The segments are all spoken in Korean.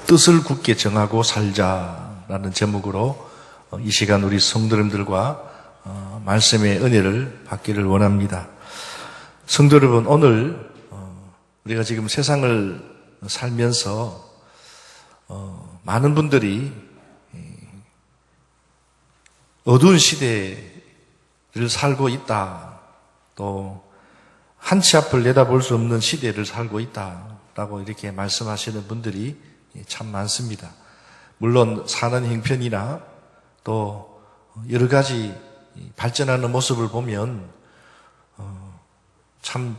뜻을 굳게 정하고 살자라는 제목으로 이 시간 우리 성도님들과 말씀의 은혜를 받기를 원합니다. 성도 여러분, 오늘 우리가 지금 세상을 살면서 많은 분들이 어두운 시대를 살고 있다, 또 한 치 앞을 내다볼 수 없는 시대를 살고 있다라고 이렇게 말씀하시는 분들이 참 많습니다. 물론 사는 형편이나 또 여러 가지 발전하는 모습을 보면 참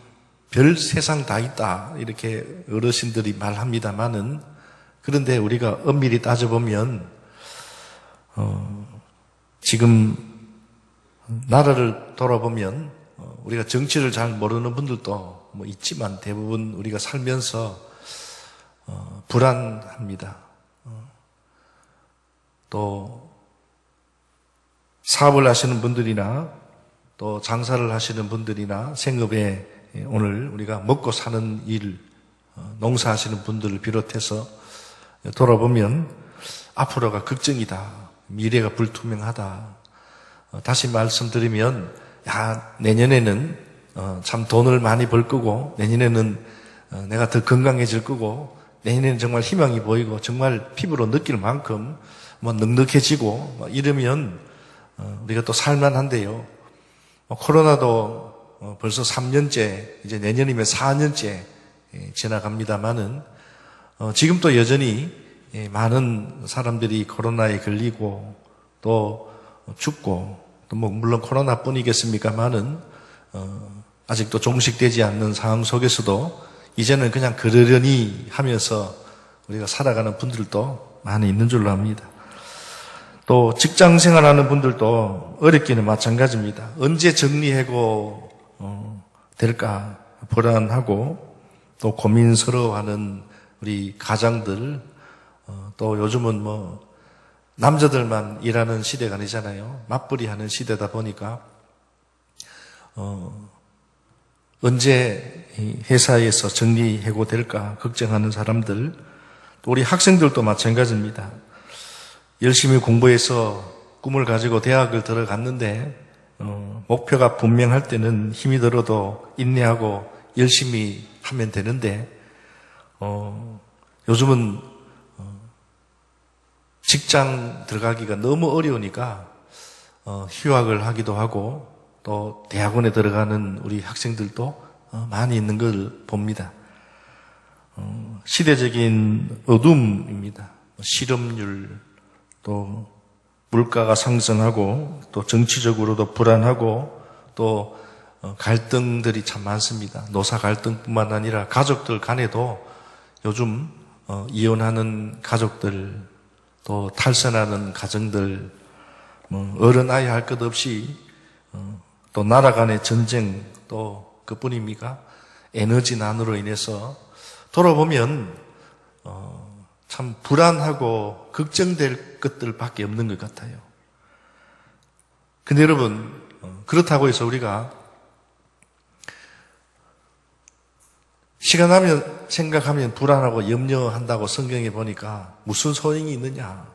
별 세상 다 있다 이렇게 어르신들이 말합니다마는, 그런데 우리가 엄밀히 따져보면 지금 나라를 돌아보면 우리가 정치를 잘 모르는 분들도 뭐 있지만 대부분 우리가 살면서 불안합니다. 또 사업을 하시는 분들이나 또 장사를 하시는 분들이나 생업에 오늘 우리가 먹고 사는 일, 농사하시는 분들을 비롯해서 돌아보면 앞으로가 걱정이다, 미래가 불투명하다. 다시 말씀드리면 내년에는 참 돈을 많이 벌 거고, 내년에는 내가 더 건강해질 거고, 내년에는 정말 희망이 보이고 정말 피부로 느낄 만큼 넉넉해지고 이러면 우리가 또 살만한데요. 코로나도 벌써 3년째, 이제 내년이면 4년째 지나갑니다마는 지금도 여전히 많은 사람들이 코로나에 걸리고 또 죽고, 또 물론 코로나뿐이겠습니까마는 아직도 종식되지 않는 상황 속에서도 이제는 그냥 그러려니 하면서 우리가 살아가는 분들도 많이 있는 줄로 압니다. 또 직장 생활하는 분들도 어렵기는 마찬가지입니다. 언제 정리하고 될까 불안하고 또 고민스러워하는 우리 가장들, 또 요즘은 남자들만 일하는 시대가 아니잖아요. 맞벌이 하는 시대다 보니까 언제 회사에서 정리해고 될까 걱정하는 사람들, 또 우리 학생들도 마찬가지입니다. 열심히 공부해서 꿈을 가지고 대학을 들어갔는데 목표가 분명할 때는 힘이 들어도 인내하고 열심히 하면 되는데 요즘은 직장 들어가기가 너무 어려우니까 휴학을 하기도 하고 또 대학원에 들어가는 우리 학생들도 많이 있는 걸 봅니다. 시대적인 어둠입니다. 실업률, 또 물가가 상승하고 또 정치적으로도 불안하고 또 갈등들이 참 많습니다. 노사 갈등뿐만 아니라 가족들 간에도 요즘 이혼하는 가족들, 또 탈선하는 가정들, 어른 아이 할 것 없이 또 나라 간의 전쟁, 또 그뿐입니까? 에너지난으로 인해서 돌아보면 참 불안하고 걱정될 것들밖에 없는 것 같아요. 근데 여러분, 그렇다고 해서 우리가 시간 나면 생각하면 불안하고 염려한다고 성경에 보니까 무슨 소용이 있느냐.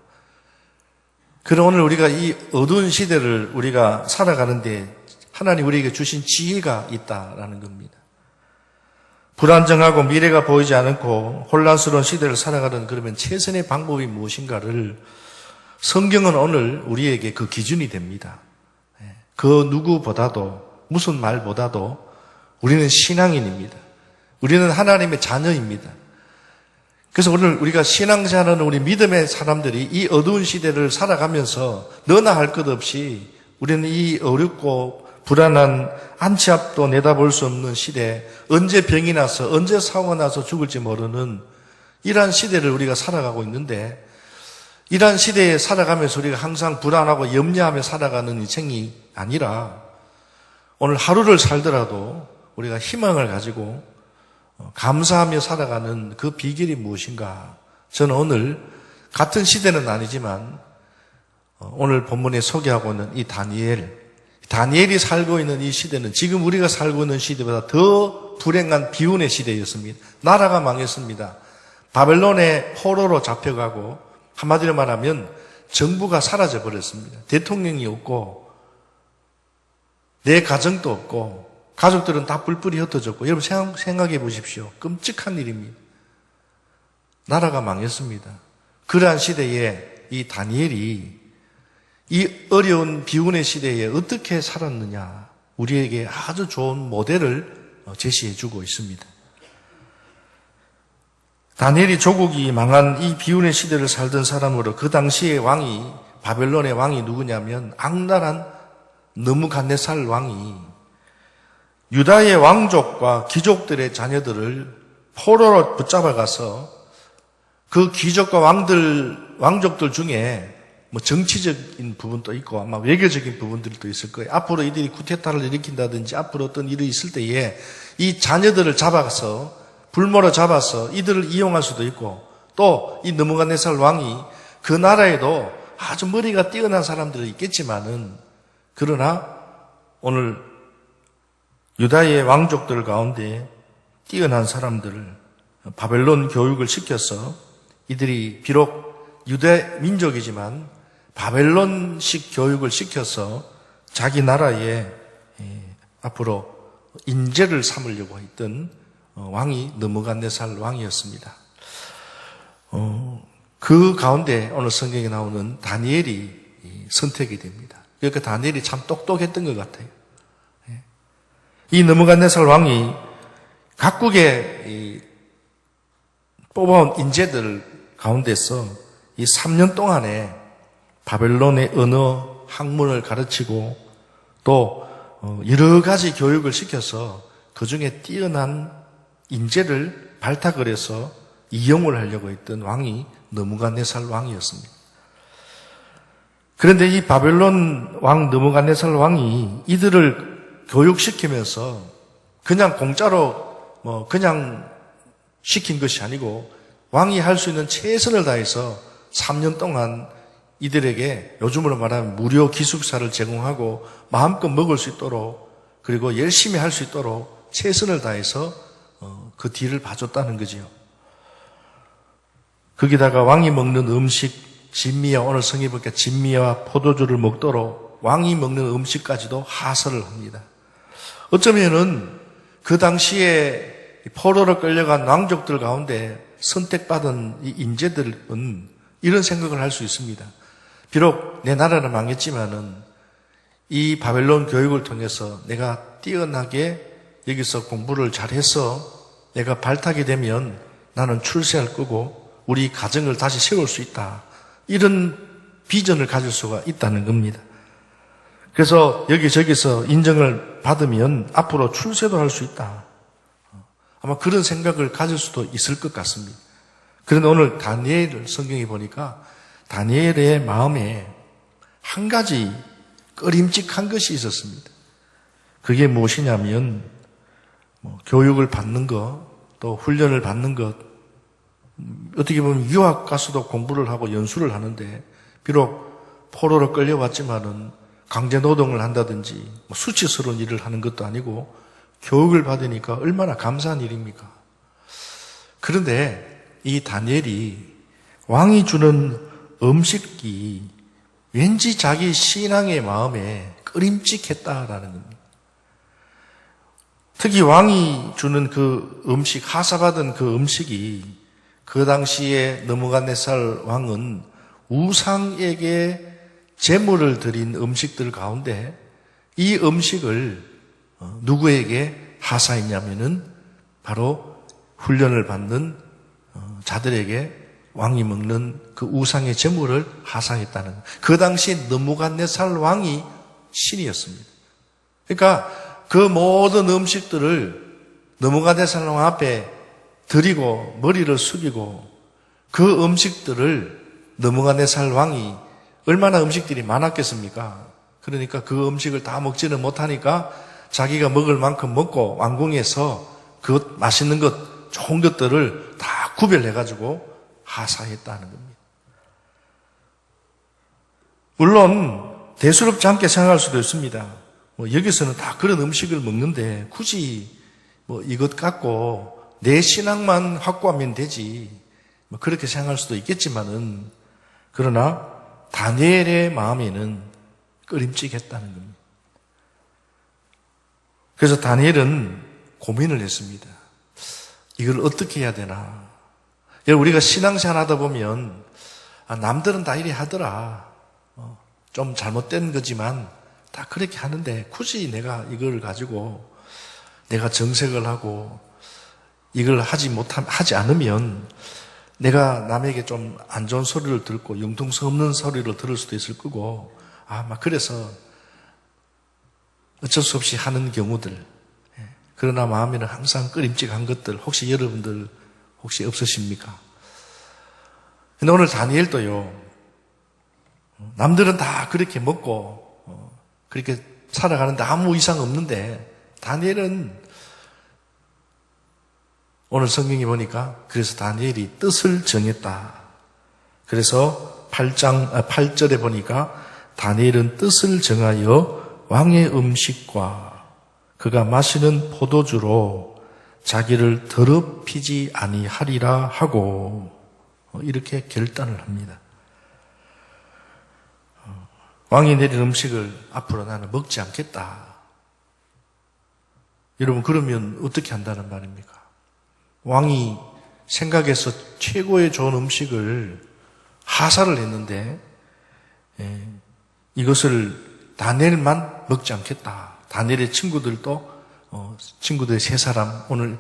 그럼 오늘 우리가 이 어두운 시대를 우리가 살아가는데 하나님 우리에게 주신 지혜가 있다라는 겁니다. 불안정하고 미래가 보이지 않고 혼란스러운 시대를 살아가는 그러면 최선의 방법이 무엇인가를 성경은 오늘 우리에게 그 기준이 됩니다. 그 누구보다도, 무슨 말보다도 우리는 신앙인입니다. 우리는 하나님의 자녀입니다. 그래서 오늘 우리가 신앙생활하는 우리 믿음의 사람들이 이 어두운 시대를 살아가면서 너나 할 것 없이 우리는 이 어렵고 불안한 한 치 앞도 내다볼 수 없는 시대, 언제 병이 나서 언제 사고가 나서 죽을지 모르는 이러한 시대를 우리가 살아가고 있는데, 이러한 시대에 살아가면서 우리가 항상 불안하고 염려하며 살아가는 인생이 아니라 오늘 하루를 살더라도 우리가 희망을 가지고 감사하며 살아가는 그 비결이 무엇인가? 저는 오늘 같은 시대는 아니지만 오늘 본문에 소개하고 있는 이 다니엘이 살고 있는 이 시대는 지금 우리가 살고 있는 시대보다 더 불행한 비운의 시대였습니다. 나라가 망했습니다. 바벨론의 포로로 잡혀가고 한마디로 말하면 정부가 사라져 버렸습니다. 대통령이 없고 내 가정도 없고 가족들은 다 뿔뿔이 흩어졌고 여러분 생각해 보십시오. 끔찍한 일입니다. 나라가 망했습니다. 그러한 시대에 이 다니엘이 이 어려운 비운의 시대에 어떻게 살았느냐 우리에게 아주 좋은 모델을 제시해 주고 있습니다. 다니엘이 조국이 망한 이 비운의 시대를 살던 사람으로 그 당시의 왕이 바벨론의 왕이 누구냐면 악랄한 느부갓네살 왕이 유다의 왕족과 귀족들의 자녀들을 포로로 붙잡아가서 그 귀족과 왕족들 중에 뭐 정치적인 부분도 있고 아마 외교적인 부분들도 있을 거예요. 앞으로 이들이 쿠데타를 일으킨다든지 앞으로 어떤 일이 있을 때에 이 자녀들을 잡아서 불모로 잡아서 이들을 이용할 수도 있고 또 이 느부갓네살 왕이 그 나라에도 아주 머리가 뛰어난 사람들이 있겠지만은 그러나 오늘 유다의 왕족들 가운데 뛰어난 사람들을 바벨론 교육을 시켜서 이들이 비록 유대 민족이지만 바벨론식 교육을 시켜서 자기 나라에 앞으로 인재를 삼으려고 했던 왕이 느부갓네살 왕이었습니다. 그 가운데 오늘 성경에 나오는 다니엘이 선택이 됩니다. 그러니까 다니엘이 참 똑똑했던 것 같아요. 이 느부갓네살 왕이 각국의 뽑아온 인재들 가운데서 이 3년 동안에 바벨론의 언어, 학문을 가르치고 또 여러 가지 교육을 시켜서 그 중에 뛰어난 인재를 발탁을 해서 이용을 하려고 했던 왕이 느부갓네살 왕이었습니다. 그런데 이 바벨론 왕 느부갓네살 왕이 이들을 교육시키면서 그냥 공짜로 그냥 시킨 것이 아니고 왕이 할 수 있는 최선을 다해서 3년 동안 이들에게 요즘으로 말하면 무료 기숙사를 제공하고 마음껏 먹을 수 있도록 그리고 열심히 할 수 있도록 최선을 다해서 그 뒤를 봐줬다는 거지요. 거기다가 왕이 먹는 음식 진미와 오늘 성경에 보니까 진미와 포도주를 먹도록 왕이 먹는 음식까지도 하설을 합니다. 어쩌면은 그 당시에 포로로 끌려간 왕족들 가운데 선택받은 이 인재들은 이런 생각을 할 수 있습니다. 비록 내 나라는 망했지만은 이 바벨론 교육을 통해서 내가 뛰어나게 여기서 공부를 잘해서 내가 발탁이 되면 나는 출세할 거고 우리 가정을 다시 세울 수 있다. 이런 비전을 가질 수가 있다는 겁니다. 그래서 여기저기서 인정을 받으면 앞으로 출세도 할 수 있다. 아마 그런 생각을 가질 수도 있을 것 같습니다. 그런데 오늘 다니엘을 성경에 보니까 다니엘의 마음에 한 가지 꺼림칙한 것이 있었습니다. 그게 무엇이냐면 교육을 받는 것, 또 훈련을 받는 것, 어떻게 보면 유학 가서도 공부를 하고 연수를 하는데 비록 포로로 끌려왔지만은 강제 노동을 한다든지 수치스러운 일을 하는 것도 아니고 교육을 받으니까 얼마나 감사한 일입니까? 그런데 이 다니엘이 왕이 주는 음식이 왠지 자기 신앙의 마음에 꺼림칙했다라는 겁니다. 특히 왕이 주는 그 음식, 하사받은 그 음식이 그 당시에 느부갓네살 왕은 우상에게 제물을 드린 음식들 가운데 이 음식을 누구에게 하사했냐면은 바로 훈련을 받는 자들에게 왕이 먹는 그 우상의 제물을 하사했다는 거예요. 그 당시 느부갓네살 왕이 신이었습니다. 그러니까 그 모든 음식들을 느부갓네살 왕 앞에 드리고 머리를 숙이고 그 음식들을 느부갓네살 왕이 얼마나 음식들이 많았겠습니까? 그러니까 그 음식을 다 먹지는 못하니까 자기가 먹을 만큼 먹고 왕궁에서 그 맛있는 것, 좋은 것들을 다 구별해가지고 하사했다는 겁니다. 물론 대수롭지 않게 생각할 수도 있습니다. 여기서는 다 그런 음식을 먹는데 굳이 이것 갖고 내 신앙만 확고하면 되지 뭐 그렇게 생각할 수도 있겠지만은, 그러나 다니엘의 마음에는 꺼림칙했다는 겁니다. 그래서 다니엘은 고민을 했습니다. 이걸 어떻게 해야 되나. 우리가 신앙생활 하다 보면 남들은 다 이리 하더라. 좀 잘못된 거지만 다 그렇게 하는데 굳이 내가 이걸 가지고 내가 정색을 하고 이걸 하지 않으면 내가 남에게 좀 안 좋은 소리를 듣고 융통성 없는 소리를 들을 수도 있을 거고, 막 그래서 어쩔 수 없이 하는 경우들. 그러나 마음에는 항상 꺼림칙한 것들, 혹시 여러분들 혹시 없으십니까? 근데 오늘 다니엘도요, 남들은 다 그렇게 먹고 그렇게 살아가는데 아무 이상 없는데, 다니엘은 오늘 성경에 보니까 그래서 다니엘이 뜻을 정했다. 그래서 8절에 보니까 다니엘은 뜻을 정하여 왕의 음식과 그가 마시는 포도주로 자기를 더럽히지 아니하리라 하고 이렇게 결단을 합니다. 왕이 내린 음식을 앞으로 나는 먹지 않겠다. 여러분, 그러면 어떻게 한다는 말입니까? 왕이 생각해서 최고의 좋은 음식을 하사를 했는데 이것을 다니엘만 먹지 않겠다. 다니엘의 친구들도 친구들의 세 사람, 오늘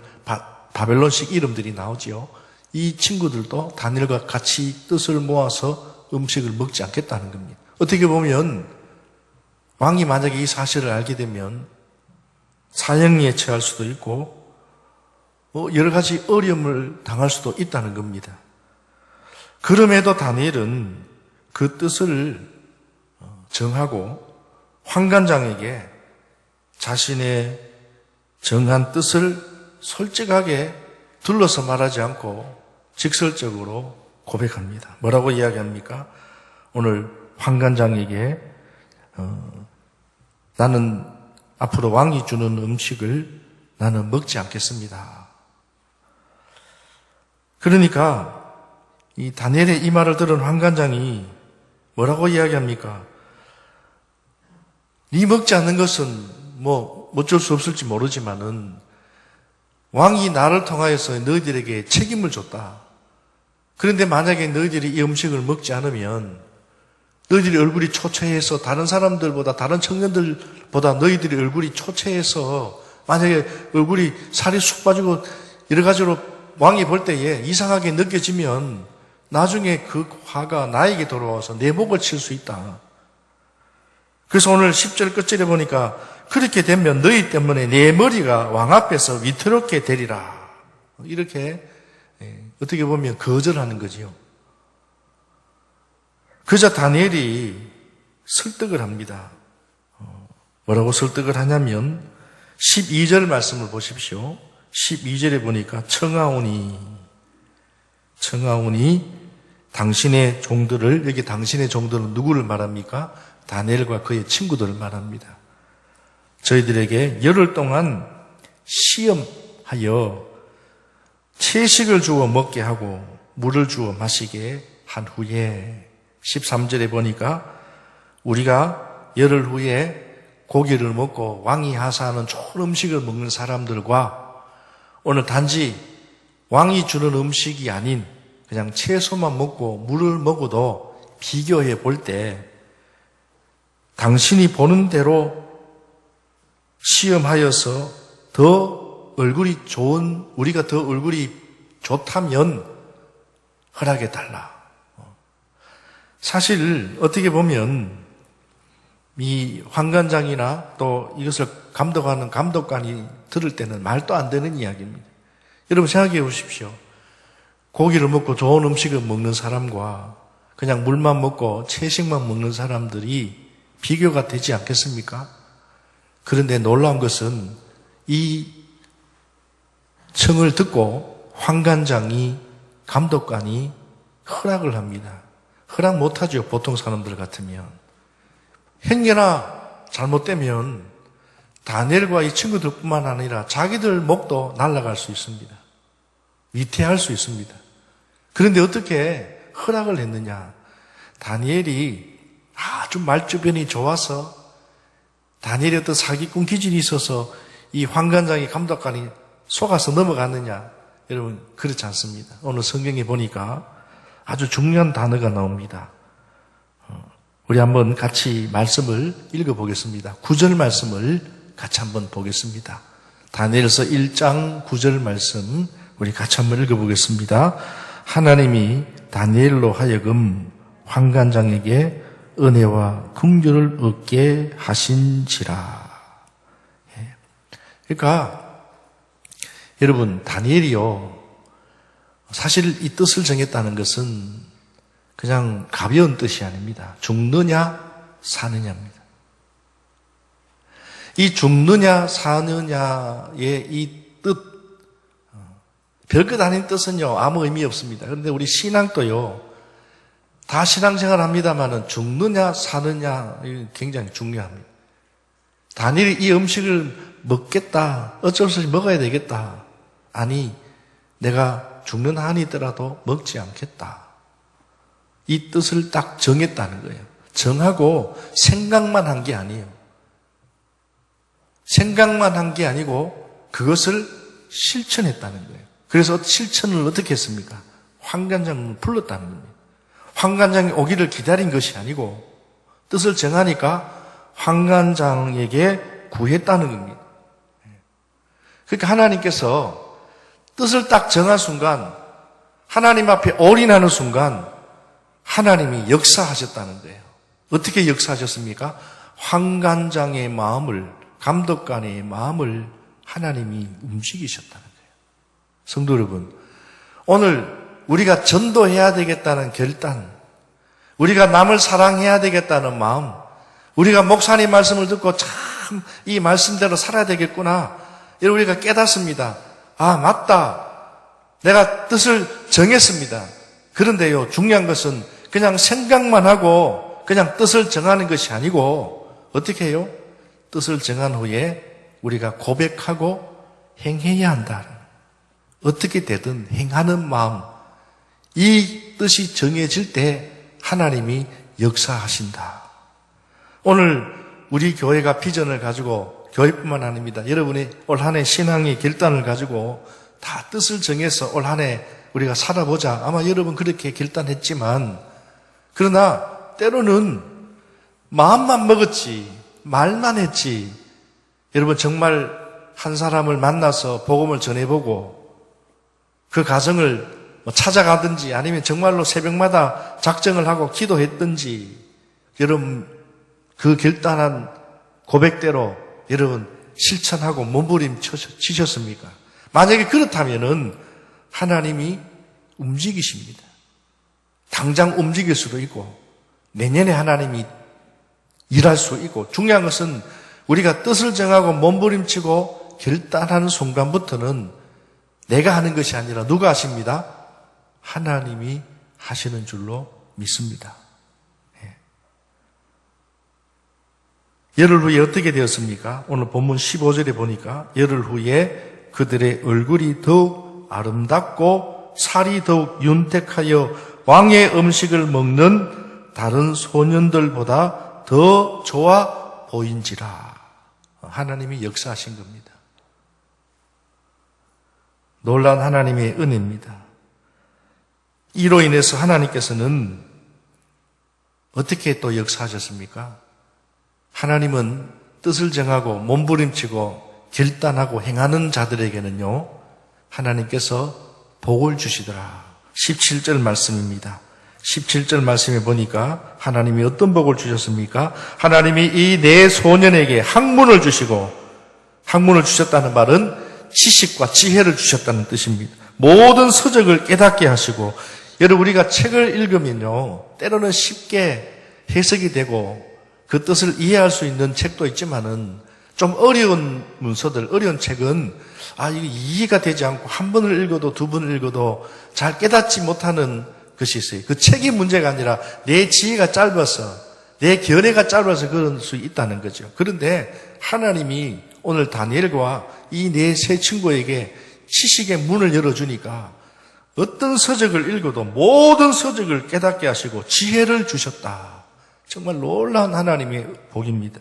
바벨론식 이름들이 나오지요. 이 친구들도 다니엘과 같이 뜻을 모아서 음식을 먹지 않겠다는 겁니다. 어떻게 보면 왕이 만약에 이 사실을 알게 되면 사형리에 처할 수도 있고 여러 가지 어려움을 당할 수도 있다는 겁니다. 그럼에도 다니엘은 그 뜻을 정하고 환관장에게 자신의 정한 뜻을 솔직하게 둘러서 말하지 않고 직설적으로 고백합니다. 뭐라고 이야기합니까? 오늘 환관장에게 나는 앞으로 왕이 주는 음식을 나는 먹지 않겠습니다. 그러니까 이 다니엘의 이 말을 들은 환관장이 뭐라고 이야기합니까? 네 먹지 않는 것은 뭐 어쩔 수 없을지 모르지만은 왕이 나를 통하여서 너희들에게 책임을 줬다. 그런데 만약에 너희들이 이 음식을 먹지 않으면 너희들이 얼굴이 초췌해서 다른 사람들보다, 다른 청년들보다 너희들이 얼굴이 초췌해서 만약에 얼굴이 살이 쑥 빠지고 여러 가지로 왕이 볼 때에 이상하게 느껴지면 나중에 그 화가 나에게 돌아와서 내 목을 칠 수 있다. 그래서 오늘 10절 끝절에 보니까 그렇게 되면 너희 때문에 내 머리가 왕 앞에서 위태롭게 되리라. 이렇게 어떻게 보면 거절하는 거지요. 그저 다니엘이 설득을 합니다. 뭐라고 설득을 하냐면 12절 말씀을 보십시오. 12절에 보니까 청하오니 당신의 종들을, 여기 당신의 종들은 누구를 말합니까? 다니엘과 그의 친구들을 말합니다. 저희들에게 열흘 동안 시험하여 채식을 주어 먹게 하고 물을 주어 마시게 한 후에 13절에 보니까 우리가 열흘 후에 고기를 먹고 왕이 하사하는 좋은 음식을 먹는 사람들과 오늘 단지 왕이 주는 음식이 아닌 그냥 채소만 먹고 물을 먹어도 비교해 볼 때 당신이 보는 대로 시험하여서 더 얼굴이 좋은, 우리가 더 얼굴이 좋다면 허락해 달라. 사실 어떻게 보면 이 환관장이나 또 이것을 감독하는 감독관이 들을 때는 말도 안 되는 이야기입니다. 여러분 생각해 보십시오. 고기를 먹고 좋은 음식을 먹는 사람과 그냥 물만 먹고 채식만 먹는 사람들이 비교가 되지 않겠습니까? 그런데 놀라운 것은 이 청을 듣고 환관장이, 감독관이 허락을 합니다. 허락 못하죠, 보통 사람들 같으면. 행여나 잘못되면 다니엘과 이 친구들뿐만 아니라 자기들 목도 날아갈 수 있습니다. 위태할 수 있습니다. 그런데 어떻게 허락을 했느냐? 다니엘이 아주 말주변이 좋아서 다니엘이 어떤 사기꾼 기질이 있어서 이 환관장이 감독관이 속아서 넘어갔느냐? 여러분 그렇지 않습니다. 오늘 성경에 보니까 아주 중요한 단어가 나옵니다. 우리 한번 같이 말씀을 읽어보겠습니다. 9절 말씀을 같이 한번 보겠습니다. 다니엘서 1장 9절 말씀 우리 같이 한번 읽어보겠습니다. 하나님이 다니엘로 하여금 환관장에게 은혜와 긍휼을 얻게 하신지라. 그러니까 여러분 다니엘이요 사실 이 뜻을 정했다는 것은 그냥 가벼운 뜻이 아닙니다. 죽느냐 사느냐입니다. 이 죽느냐 사느냐의 이 뜻, 별것 아닌 뜻은요 아무 의미 없습니다. 그런데 우리 신앙도요 다 신앙생활 합니다만은 죽느냐 사느냐 굉장히 중요합니다. 다니엘이 이 음식을 먹겠다, 어쩔 수 없이 먹어야 되겠다. 아니, 내가 죽는 한이 있더라도 먹지 않겠다. 이 뜻을 딱 정했다는 거예요. 정하고 생각만 한 게 아니에요. 생각만 한 게 아니고 그것을 실천했다는 거예요. 그래서 실천을 어떻게 했습니까? 환관장을 불렀다는 겁니다. 환관장이 오기를 기다린 것이 아니고 뜻을 정하니까 환관장에게 구했다는 겁니다. 그러니까 하나님께서 뜻을 딱 정한 순간 하나님 앞에 올인하는 순간 하나님이 역사하셨다는 거예요. 어떻게 역사하셨습니까? 환관장의 마음을, 감독관의 마음을 하나님이 움직이셨다는 거예요. 성도 여러분, 오늘 우리가 전도해야 되겠다는 결단, 우리가 남을 사랑해야 되겠다는 마음, 우리가 목사님 말씀을 듣고 참 이 말씀대로 살아야 되겠구나. 이걸 우리가 깨닫습니다. 아, 맞다. 내가 뜻을 정했습니다. 그런데요, 중요한 것은 그냥 생각만 하고 그냥 뜻을 정하는 것이 아니고 어떻게 해요? 뜻을 정한 후에 우리가 고백하고 행해야 한다. 어떻게 되든 행하는 마음, 이 뜻이 정해질 때 하나님이 역사하신다. 오늘 우리 교회가 비전을 가지고 교회뿐만 아닙니다. 여러분이 올 한 해 신앙의 결단을 가지고 다 뜻을 정해서 올 한 해 우리가 살아보자. 아마 여러분 그렇게 결단했지만 그러나 때로는 마음만 먹었지 말만 했지. 여러분 정말 한 사람을 만나서 복음을 전해보고 그 가정을 찾아가든지 아니면 정말로 새벽마다 작정을 하고 기도했든지 여러분 그 결단한 고백대로 여러분 실천하고 몸부림치셨습니까? 만약에 그렇다면은 하나님이 움직이십니다. 당장 움직일 수도 있고 내년에 하나님이 일할 수 있고 중요한 것은 우리가 뜻을 정하고 몸부림치고 결단하는 순간부터는 내가 하는 것이 아니라 누가 하십니다? 하나님이 하시는 줄로 믿습니다. 열흘 후에 어떻게 되었습니까? 오늘 본문 15절에 보니까 열흘 후에 그들의 얼굴이 더욱 아름답고 살이 더욱 윤택하여 왕의 음식을 먹는 다른 소년들보다 더 좋아 보인지라. 하나님이 역사하신 겁니다. 놀라운 하나님의 은혜입니다. 이로 인해서 하나님께서는 어떻게 또 역사하셨습니까? 하나님은 뜻을 정하고 몸부림치고 결단하고 행하는 자들에게는요, 하나님께서 복을 주시더라. 17절 말씀입니다. 17절 말씀에 보니까 하나님이 어떤 복을 주셨습니까? 하나님이 이 네 소년에게 학문을 주시고, 학문을 주셨다는 말은 지식과 지혜를 주셨다는 뜻입니다. 모든 서적을 깨닫게 하시고, 여러분 우리가 책을 읽으면요, 때로는 쉽게 해석이 되고 그 뜻을 이해할 수 있는 책도 있지만은 좀 어려운 문서들, 어려운 책은 이거 이해가 되지 않고 한 번을 읽어도 두 번을 읽어도 잘 깨닫지 못하는 것이 있어요. 그 책이 문제가 아니라 내 지혜가 짧아서, 내 견해가 짧아서 그럴 수 있다는 거죠. 그런데 하나님이 오늘 다니엘과 이 네 세 친구에게 지식의 문을 열어주니까 어떤 서적을 읽어도 모든 서적을 깨닫게 하시고 지혜를 주셨다. 정말 놀라운 하나님의 복입니다.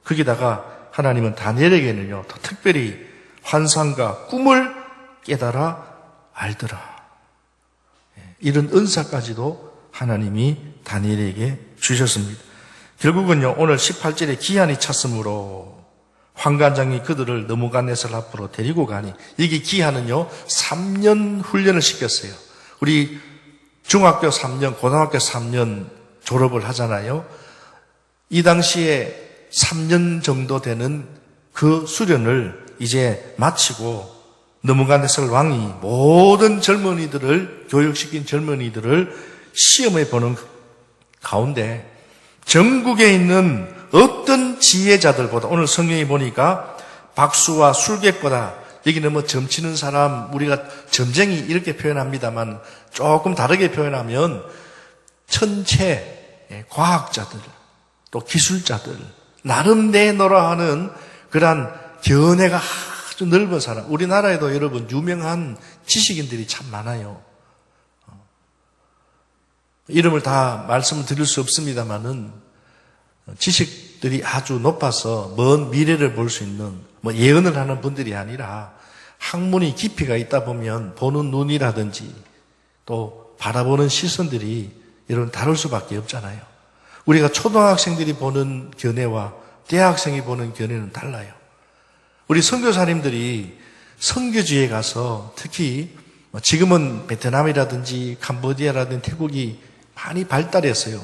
거기다가 하나님은 다니엘에게는요, 더 특별히 환상과 꿈을 깨달아 알더라. 이런 은사까지도 하나님이 다니엘에게 주셨습니다. 결국은요, 오늘 18절에 기한이 찼으므로 환관장이 그들을 느부갓네살 앞으로 데리고 가니, 이게 기한은요 3년 훈련을 시켰어요. 우리 중학교 3년, 고등학교 3년 졸업을 하잖아요. 이 당시에 3년 정도 되는 그 수련을 이제 마치고 느부갓네살 왕이 모든 젊은이들을, 교육시킨 젊은이들을 시험해 보는 가운데 전국에 있는 어떤 지혜자들보다, 오늘 성경에 보니까 박수와 술객보다, 여기는 뭐 점치는 사람, 우리가 점쟁이 이렇게 표현합니다만 조금 다르게 표현하면 천체, 과학자들, 또 기술자들, 나름 내노라 하는 그러한 견해가 아주 넓은 사람. 우리나라에도 여러분 유명한 지식인들이 참 많아요. 이름을 다 말씀을 드릴 수 없습니다만은 지식들이 아주 높아서 먼 미래를 볼 수 있는, 뭐 예언을 하는 분들이 아니라 학문이 깊이가 있다 보면 보는 눈이라든지 또 바라보는 시선들이 여러분 다를 수밖에 없잖아요. 우리가 초등학생들이 보는 견해와 대학생이 보는 견해는 달라요. 우리 선교사님들이 선교지에 가서 특히 지금은 베트남이라든지 캄보디아라든지 태국이 많이 발달했어요.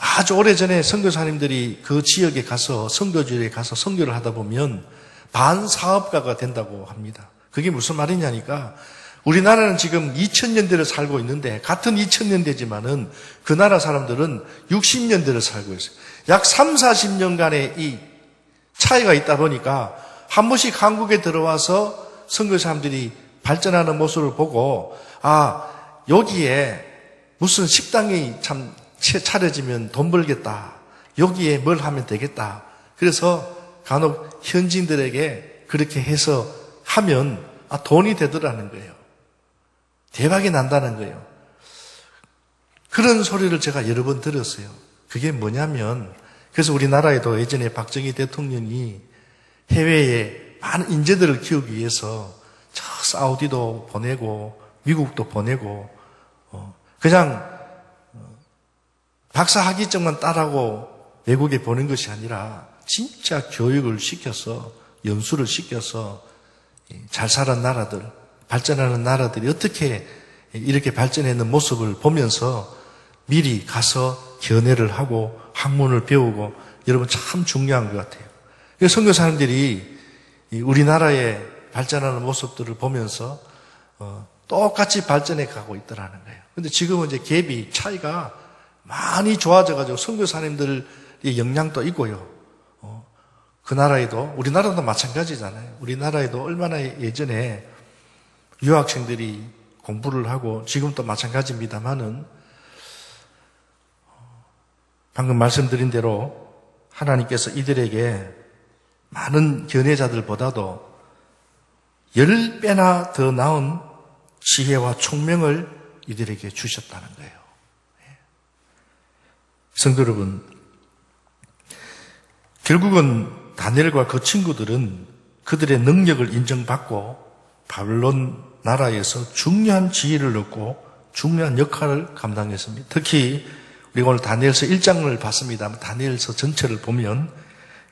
아주 오래전에 선교사님들이 그 지역에 가서 선교지에 가서 선교를 하다 보면 반사업가가 된다고 합니다. 그게 무슨 말이냐니까, 우리나라는 지금 2000년대를 살고 있는데 같은 2000년대지만은 그 나라 사람들은 60년대를 살고 있어요. 약 3, 40년간의 이 차이가 있다 보니까 한 번씩 한국에 들어와서 선교사님들이 발전하는 모습을 보고, 아, 여기에 무슨 식당이 참 차려지면 돈 벌겠다. 여기에 뭘 하면 되겠다. 그래서 간혹 현지인들에게 그렇게 해서 하면 돈이 되더라는 거예요. 대박이 난다는 거예요. 그런 소리를 제가 여러 번 들었어요. 그게 뭐냐면, 그래서 우리나라에도 예전에 박정희 대통령이 해외에 많은 인재들을 키우기 위해서 저 사우디도 보내고 미국도 보내고 그냥 박사 학위증만 따라고 외국에 보낸 것이 아니라 진짜 교육을 시켜서, 연수를 시켜서 잘 사는 나라들, 발전하는 나라들이 어떻게 이렇게 발전하는 모습을 보면서 미리 가서 견해를 하고 학문을 배우고, 여러분 참 중요한 것 같아요. 그래서 선교사님들이 우리나라의 발전하는 모습들을 보면서 똑같이 발전해 가고 있더라는 거예요. 근데 지금은 이제 갭이, 차이가 많이 좋아져가지고 선교사님들의 역량도 있고요. 그 나라에도, 우리나라도 마찬가지잖아요. 우리나라에도 얼마나 예전에 유학생들이 공부를 하고, 지금도 마찬가지입니다만은 방금 말씀드린 대로 하나님께서 이들에게 많은 견해자들보다도 10배나 더 나은 지혜와 총명을 이들에게 주셨다는 거예요. 성도 여러분, 결국은 다니엘과 그 친구들은 그들의 능력을 인정받고 바벨론 나라에서 중요한 지위를 얻고 중요한 역할을 감당했습니다. 특히 우리가 오늘 다니엘서 1장을 봤습니다. 다니엘서 전체를 보면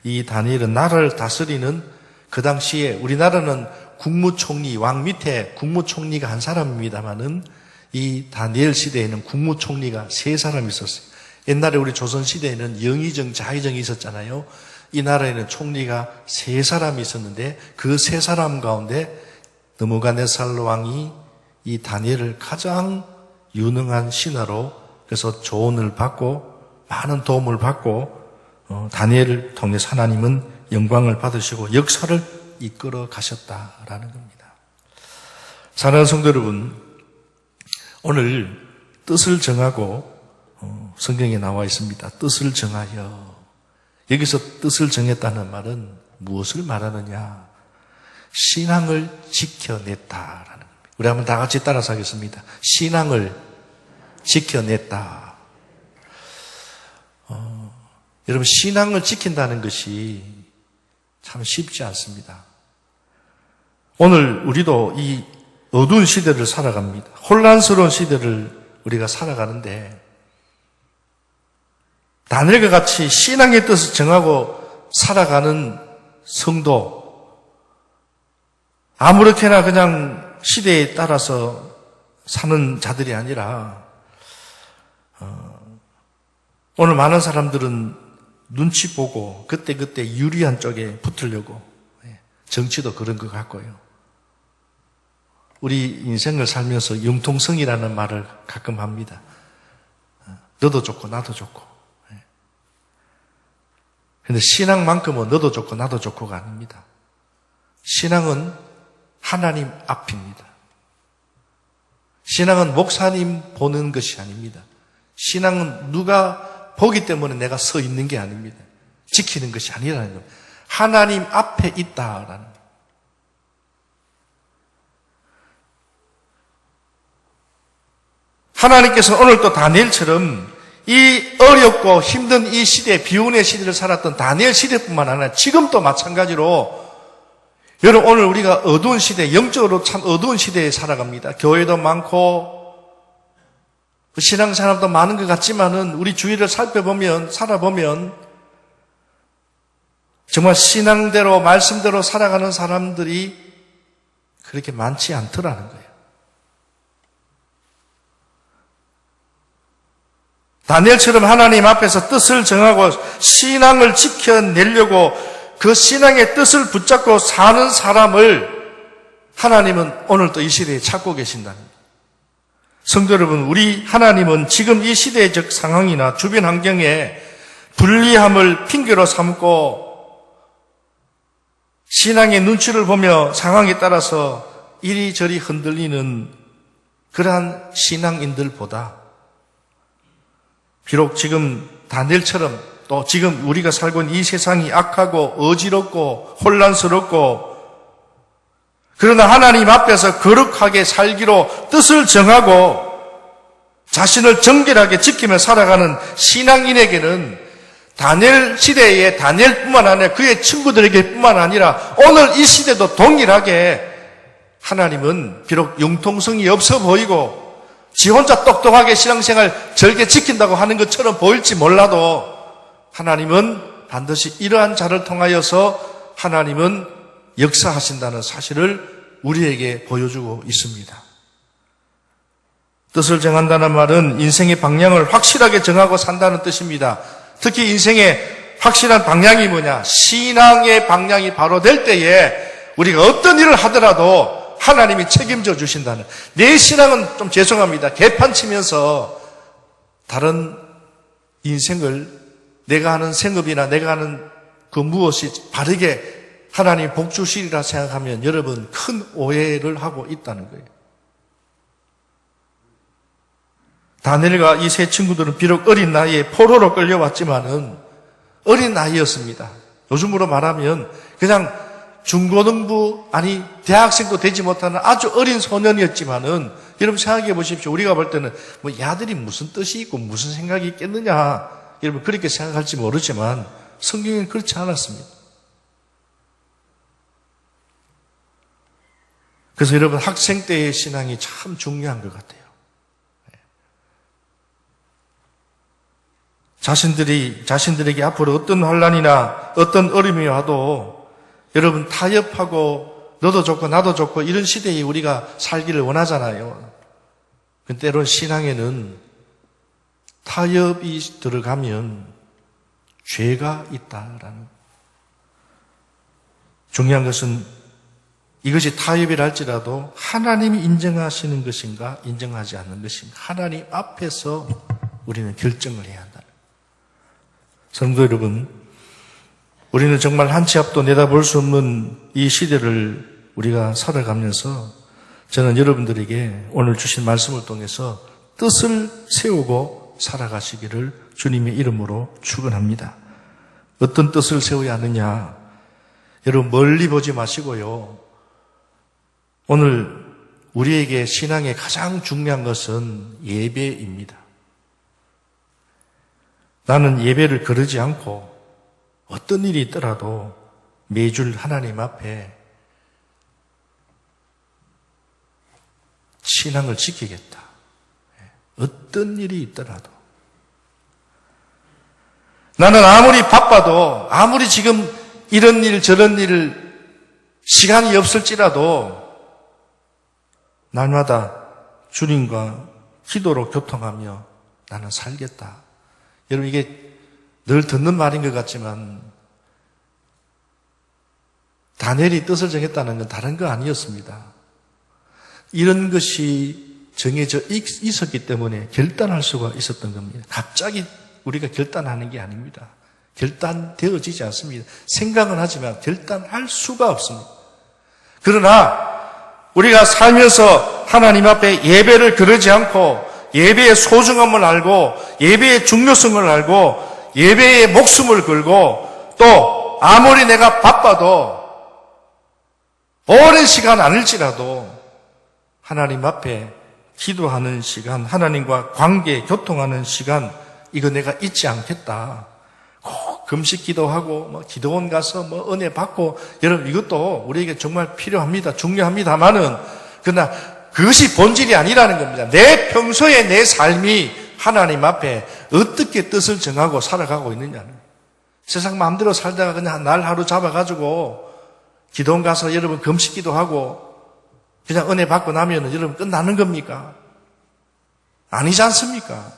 이 다니엘은 나라를 다스리는, 그 당시에 우리나라는 국무총리, 왕 밑에 국무총리가 한 사람입니다만은 이 다니엘 시대에는 국무총리가 3사람이 있었어요. 옛날에 우리 조선시대에는 영의정, 자의정이 있었잖아요. 이 나라에는 총리가 3사람이 있었는데 그 3사람 가운데 느부갓네살 왕이 이 다니엘을 가장 유능한 신하로, 그래서 조언을 받고 많은 도움을 받고 다니엘을 통해서 하나님은 영광을 받으시고 역사를 이끌어 가셨다라는 겁니다. 사랑하는 성도 여러분, 오늘 뜻을 정하고 성경에 나와 있습니다. 뜻을 정하여. 여기서 뜻을 정했다는 말은 무엇을 말하느냐? 신앙을 지켜냈다라는 겁니다. 우리 한번 다 같이 따라서 하겠습니다. 신앙을 지켜냈다. 여러분, 신앙을 지킨다는 것이 참 쉽지 않습니다. 오늘 우리도 이 어두운 시대를 살아갑니다. 혼란스러운 시대를 우리가 살아가는데 다니엘과 같이 신앙의 뜻을 정하고 살아가는 성도, 아무렇게나 그냥 시대에 따라서 사는 자들이 아니라 오늘 많은 사람들은 눈치 보고 그때그때 유리한 쪽에 붙으려고, 정치도 그런 것 같고요. 우리 인생을 살면서 융통성이라는 말을 가끔 합니다. 너도 좋고 나도 좋고. 그런데 신앙만큼은 너도 좋고 나도 좋고가 아닙니다. 신앙은 하나님 앞입니다. 신앙은 목사님 보는 것이 아닙니다. 신앙은 누가 보기 때문에 내가 서 있는 게 아닙니다. 지키는 것이 아니라는 겁니다. 하나님 앞에 있다라는 겁니다. 하나님께서 오늘 또 다니엘처럼 이 어렵고 힘든 이 시대, 비운의 시대를 살았던 다니엘 시대뿐만 아니라 지금도 마찬가지로 여러분, 오늘 우리가 어두운 시대, 영적으로 참 어두운 시대에 살아갑니다. 교회도 많고 신앙사람도 많은 것 같지만은 우리 주위를 살펴보면, 살아보면 정말 신앙대로, 말씀대로 살아가는 사람들이 그렇게 많지 않더라는 거예요. 다니엘처럼 하나님 앞에서 뜻을 정하고 신앙을 지켜내려고 그 신앙의 뜻을 붙잡고 사는 사람을 하나님은 오늘도 이 시대에 찾고 계신다는 거예요. 성도 여러분, 우리 하나님은 지금 이 시대적 상황이나 주변 환경에 불리함을 핑계로 삼고 신앙의 눈치를 보며 상황에 따라서 이리저리 흔들리는 그러한 신앙인들보다 비록 지금 다니엘처럼 또 지금 우리가 살고 있는 이 세상이 악하고 어지럽고 혼란스럽고 그러나 하나님 앞에서 거룩하게 살기로 뜻을 정하고 자신을 정결하게 지키며 살아가는 신앙인에게는 다니엘 시대에 다니엘뿐만 아니라 그의 친구들에게 뿐만 아니라 오늘 이 시대도 동일하게 하나님은 비록 융통성이 없어 보이고 지 혼자 똑똑하게 신앙생활 절개 지킨다고 하는 것처럼 보일지 몰라도 하나님은 반드시 이러한 자를 통하여서 하나님은 역사하신다는 사실을 우리에게 보여주고 있습니다. 뜻을 정한다는 말은 인생의 방향을 확실하게 정하고 산다는 뜻입니다. 특히 인생의 확실한 방향이 뭐냐? 신앙의 방향이 바로 될 때에 우리가 어떤 일을 하더라도 하나님이 책임져 주신다는. 내 신앙은 좀 죄송합니다. 개판치면서 다른 인생을 내가 하는 생업이나 내가 하는 그 무엇이 바르게 하나님 복 주시리라 생각하면 여러분 큰 오해를 하고 있다는 거예요. 다니엘과 이 세 친구들은 비록 어린 나이에 포로로 끌려왔지만은 어린 나이였습니다. 요즘으로 말하면 그냥 중고등부 아니 대학생도 되지 못하는 아주 어린 소년이었지만은 여러분 생각해 보십시오. 우리가 볼 때는 뭐 야들이 무슨 뜻이 있고 무슨 생각이 있겠느냐 여러분 그렇게 생각할지 모르지만 성경은 그렇지 않았습니다. 그래서 여러분 학생 때의 신앙이 참 중요한 것 같아요. 자신들에게 앞으로 어떤 환난이나 어떤 어려움이 와도 여러분 타협하고 너도 좋고 나도 좋고 이런 시대에 우리가 살기를 원하잖아요. 근데 때론 신앙에는 타협이 들어가면 죄가 있다라는. 중요한 것은 이것이 타협이라 할지라도 하나님이 인정하시는 것인가 인정하지 않는 것인가 하나님 앞에서 우리는 결정을 해야 한다. 성도 여러분, 우리는 정말 한 치 앞도 내다볼 수 없는 이 시대를 우리가 살아가면서 저는 여러분들에게 오늘 주신 말씀을 통해서 뜻을 세우고 살아가시기를 주님의 이름으로 축원합니다. 어떤 뜻을 세워야 하느냐? 여러분 멀리 보지 마시고요. 오늘 우리에게 신앙의 가장 중요한 것은 예배입니다. 나는 예배를 거르지 않고 어떤 일이 있더라도 매주 하나님 앞에 신앙을 지키겠다. 어떤 일이 있더라도. 나는 아무리 바빠도, 아무리 지금 이런 일 저런 일을 시간이 없을지라도 날마다 주님과 기도로 교통하며 나는 살겠다. 여러분, 이게 늘 듣는 말인 것 같지만 다니엘이 뜻을 정했다는 건 다른 거 아니었습니다. 이런 것이 정해져 있었기 때문에 결단할 수가 있었던 겁니다. 갑자기 우리가 결단하는 게 아닙니다. 결단되어지지 않습니다. 생각은 하지만 결단할 수가 없습니다. 그러나 우리가 살면서 하나님 앞에 예배를 거르지 않고 예배의 소중함을 알고 예배의 중요성을 알고 예배의 목숨을 걸고 또 아무리 내가 바빠도 오랜 시간 아닐지라도 하나님 앞에 기도하는 시간, 하나님과 관계, 교통하는 시간, 이거 내가 잊지 않겠다. 꼭 금식 기도하고 기도원 가서 은혜 받고, 여러분 이것도 우리에게 정말 필요합니다. 중요합니다만은 그러나 그것이 본질이 아니라는 겁니다. 내 평소에 내 삶이 하나님 앞에 어떻게 뜻을 정하고 살아가고 있느냐는. 세상 마음대로 살다가 그냥 날 하루 잡아가지고 기도원 가서 여러분 금식 기도하고 그냥 은혜 받고 나면은 여러분 끝나는 겁니까? 아니지 않습니까?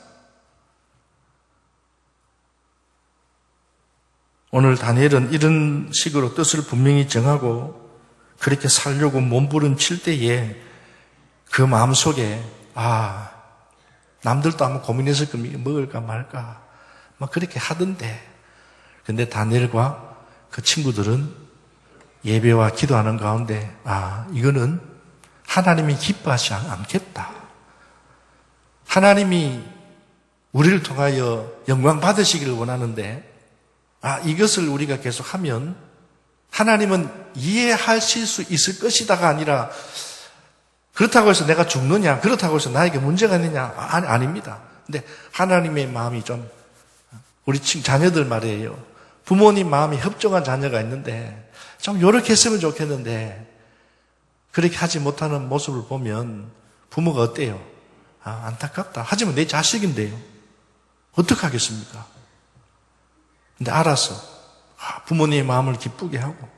오늘 다니엘은 이런 식으로 뜻을 분명히 정하고 그렇게 살려고 몸부림칠 때에 그 마음속에 남들도 아마 고민했을 겁니다. 먹을까 말까 막 그렇게 하던데, 근데 다니엘과 그 친구들은 예배와 기도하는 가운데 이거는 하나님이 기뻐하지 않겠다. 하나님이 우리를 통하여 영광 받으시기를 원하는데 이것을 우리가 계속하면 하나님은 이해하실 수 있을 것이다가 아니라 그렇다고 해서 내가 죽느냐, 그렇다고 해서 나에게 문제가 있느냐, 아닙니다. 근데 하나님의 마음이 좀, 우리 자녀들 말이에요. 부모님 마음이 협정한 자녀가 있는데 좀 요렇게 했으면 좋겠는데 그렇게 하지 못하는 모습을 보면 부모가 어때요? 안타깝다. 하지만 내 자식인데요. 어떡하겠습니까? 근데 알아서 부모님의 마음을 기쁘게 하고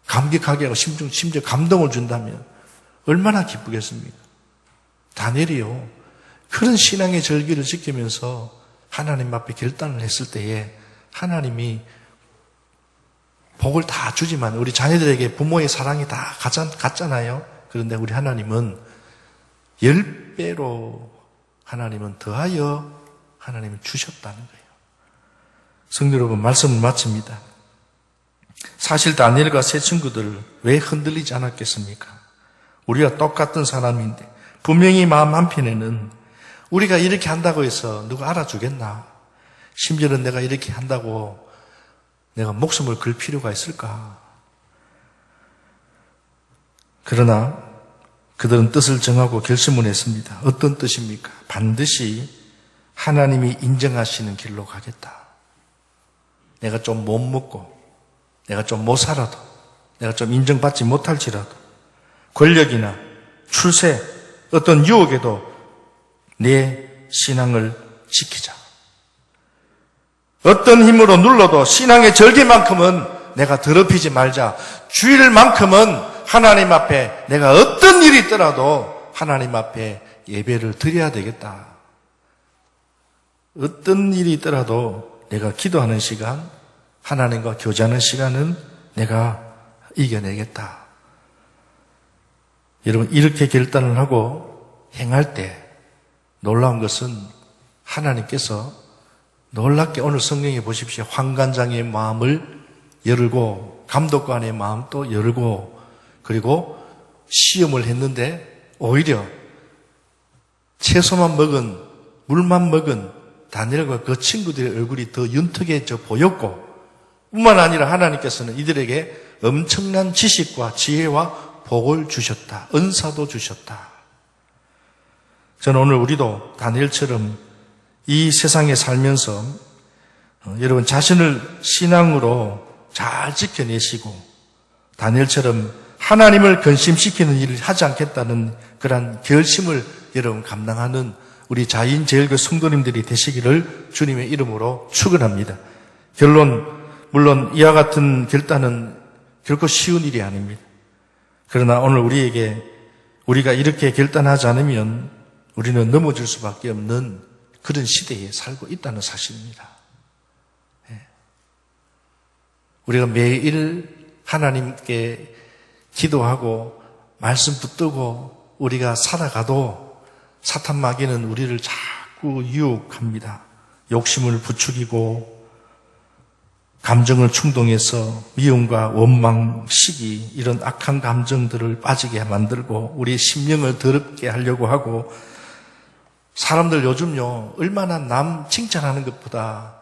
감격하게 하고 심지어 감동을 준다면 얼마나 기쁘겠습니까? 다니엘이요, 그런 신앙의 절기를 지키면서 하나님 앞에 결단을 했을 때에 하나님이 복을 다 주지만 우리 자녀들에게 부모의 사랑이 다 같잖아요. 그런데 우리 하나님은 10배로 하나님은 더하여 하나님은 주셨다는 거예요. 성도 여러분, 말씀을 마칩니다. 사실 다니엘과 세 친구들 왜 흔들리지 않았겠습니까? 우리가 똑같은 사람인데 분명히 마음 한편에는 우리가 이렇게 한다고 해서 누가 알아주겠나? 심지어는 내가 이렇게 한다고 내가 목숨을 걸 필요가 있을까? 그러나 그들은 뜻을 정하고 결심을 했습니다. 어떤 뜻입니까? 반드시 하나님이 인정하시는 길로 가겠다. 내가 좀 못 먹고 내가 좀 못 살아도 내가 좀 인정받지 못할지라도 권력이나 출세, 어떤 유혹에도 내 신앙을 지키자. 어떤 힘으로 눌러도 신앙의 절개만큼은 내가 더럽히지 말자. 주일만큼은 하나님 앞에 내가 어떤 일이 있더라도 하나님 앞에 예배를 드려야 되겠다. 어떤 일이 있더라도 내가 기도하는 시간, 하나님과 교제하는 시간은 내가 이겨내겠다. 여러분, 이렇게 결단을 하고 행할 때 놀라운 것은 하나님께서 놀랍게 오늘 성경에 보십시오. 환관장의 마음을 열고 감독관의 마음도 열고 그리고 시험을 했는데 오히려 채소만 먹은 물만 먹은 다니엘과 그 친구들의 얼굴이 더 윤택해져 보였고 뿐만 아니라 하나님께서는 이들에게 엄청난 지식과 지혜와 복을 주셨다. 은사도 주셨다. 저는 오늘 우리도 다니엘처럼 이 세상에 살면서 여러분 자신을 신앙으로 잘 지켜내시고 다니엘처럼 하나님을 근심시키는 일을 하지 않겠다는 그런 결심을 여러분 감당하는 우리 자인제일교 성도님들이 되시기를 주님의 이름으로 축원합니다. 결론, 물론 이와 같은 결단은 결코 쉬운 일이 아닙니다. 그러나 오늘 우리가 이렇게 결단하지 않으면 우리는 넘어질 수밖에 없는 그런 시대에 살고 있다는 사실입니다. 우리가 매일 하나님께 기도하고 말씀 붙들고 우리가 살아가도 사탄 마귀는 우리를 자꾸 유혹합니다. 욕심을 부추기고 감정을 충동해서 미움과 원망, 시기 이런 악한 감정들을 빠지게 만들고 우리의 심령을 더럽게 하려고 하고 사람들 요즘요 얼마나 남 칭찬하는 것보다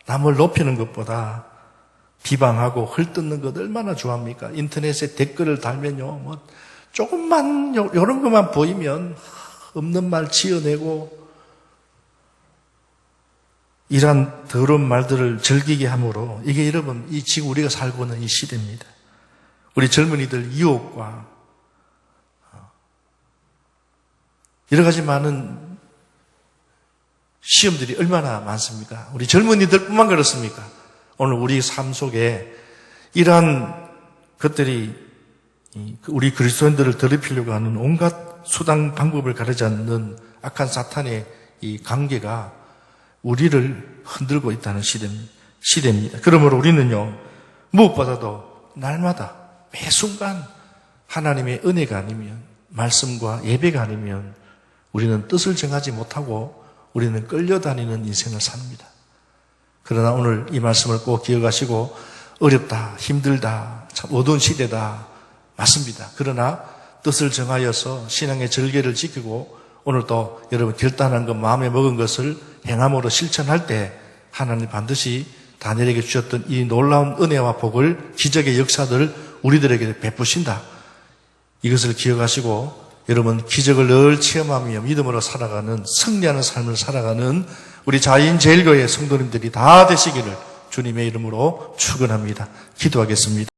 남을 높이는 것보다 비방하고 헐뜯는 것 얼마나 좋아합니까? 인터넷에 댓글을 달면요 뭐 조금만 요런 것만 보이면 없는 말 지어내고 이러한 더러운 말들을 즐기게 함으로 이게 여러분 이 지금 우리가 살고 있는 이 시대입니다. 우리 젊은이들 유혹과 여러 가지 많은 시험들이 얼마나 많습니까? 우리 젊은이들뿐만 그렇습니까? 오늘 우리 삶 속에 이러한 것들이 우리 그리스도인들을 더럽히려고 하는 온갖 수단 방법을 가리지 않는 악한 사탄의 이 관계가 우리를 흔들고 있다는 시대입니다. 그러므로 우리는요 무엇보다도 날마다 매 순간 하나님의 은혜가 아니면 말씀과 예배가 아니면 우리는 뜻을 정하지 못하고 우리는 끌려다니는 인생을 삽니다. 그러나 오늘 이 말씀을 꼭 기억하시고 어렵다, 힘들다, 참 어두운 시대다. 맞습니다. 그러나 뜻을 정하여서 신앙의 절개를 지키고 오늘 또 여러분 결단한 것, 마음에 먹은 것을 행함으로 실천할 때 하나님 반드시 다니엘에게 주셨던 이 놀라운 은혜와 복을 기적의 역사들을 우리들에게 베푸신다. 이것을 기억하시고 여러분 기적을 늘 체험하며 믿음으로 살아가는 승리하는 삶을 살아가는 우리 자인제일교회 성도님들이 다 되시기를 주님의 이름으로 축원합니다. 기도하겠습니다.